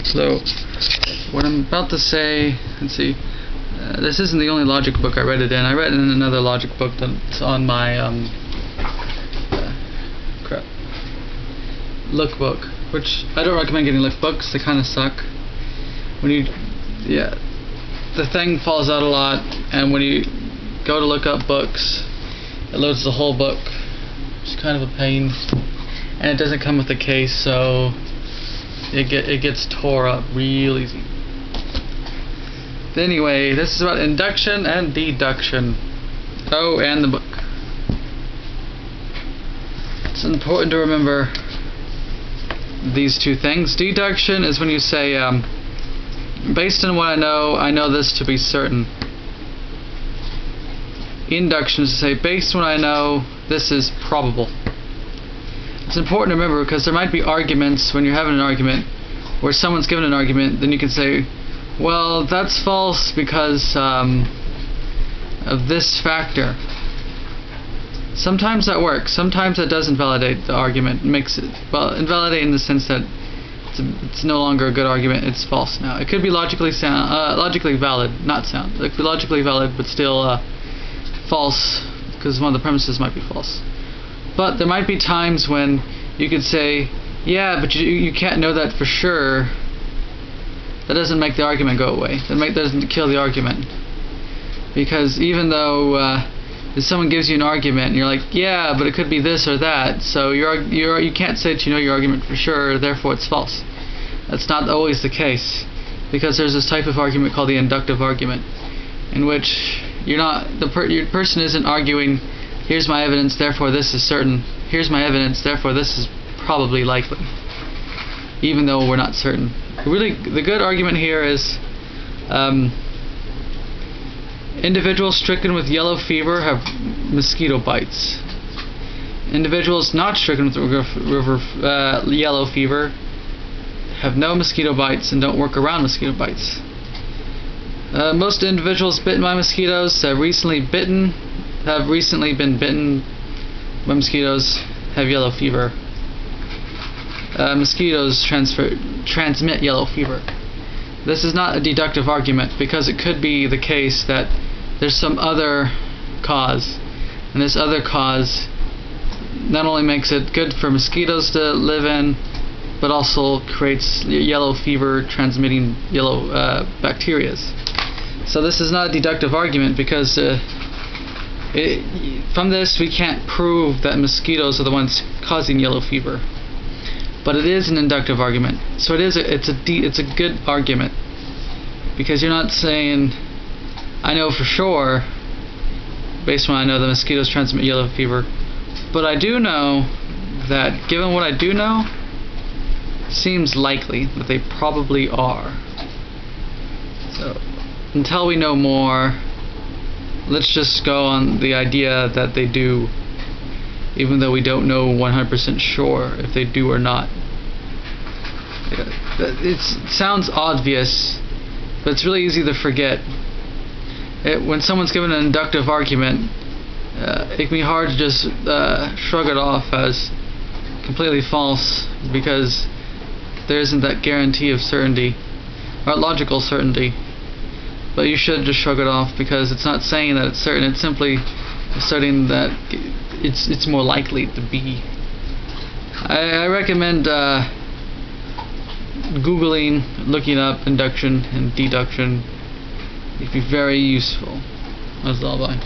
So, what I'm about to say, let's see, this isn't the only logic book I read it in. I read it in another logic book that's on my lookbook, which I don't recommend getting lookbooks. They kind of suck. When you, the thing falls out a lot, and when you go to look up books, it loads the whole book. It's kind of a pain, and it doesn't come with a case, so it gets tore up real easy. But anyway, this is about induction and deduction. Oh, and the book. It's important to remember these two things. Deduction is when you say, based on what I know this to be certain. Induction is to say, based on what I know, this is probable. It's important to remember because there might be arguments when you're having an argument where someone's given an argument, then you can say, well, that's false because of this factor. Sometimes that works. Sometimes that does invalidate the argument. Makes it, well, invalidate in the sense that it's no longer a good argument. It's false now. It could be logically valid, not sound. It could be logically valid, but still false because one of the premises might be false. But there might be times when you could say, yeah, but you can't know that for sure. That doesn't make the argument go away. That doesn't kill the argument. Because even though if someone gives you an argument and you're like, yeah, but it could be this or that, so you can't say that you know your argument for sure, therefore it's false. That's not always the case, because there's this type of argument called the inductive argument, in which your person isn't arguing, here's my evidence, therefore this is certain. Here's my evidence, therefore this is probably likely, even though we're not certain. Really, the good argument here is individuals stricken with yellow fever have mosquito bites. Individuals not stricken with yellow fever have no mosquito bites and don't work around mosquito bites. Most individuals bitten by mosquitoes have recently been bitten by mosquitoes have yellow fever. Mosquitoes transmit yellow fever. This is not a deductive argument because it could be the case that there's some other cause, and this other cause not only makes it good for mosquitoes to live in, but also creates yellow fever transmitting yellow bacteria. So this is not a deductive argument because from this we can't prove that mosquitoes are the ones causing yellow fever. But it is an inductive argument, so it's a good argument because you're not saying I know for sure based on what I know the mosquitoes transmit yellow fever, but I do know that given what I do know, seems likely that they probably are. So until we know more, let's just go on the idea that they do, even though we don't know 100% sure if they do or not. It sounds obvious, but it's really easy to forget. When someone's given an inductive argument, it can be hard to just shrug it off as completely false because there isn't that guarantee of certainty, or logical certainty. But you should just shrug it off because it's not saying that it's certain, it's simply asserting that it's more likely to be. I recommend Googling, looking up induction and deduction. It'd be very useful. That's all. Bye.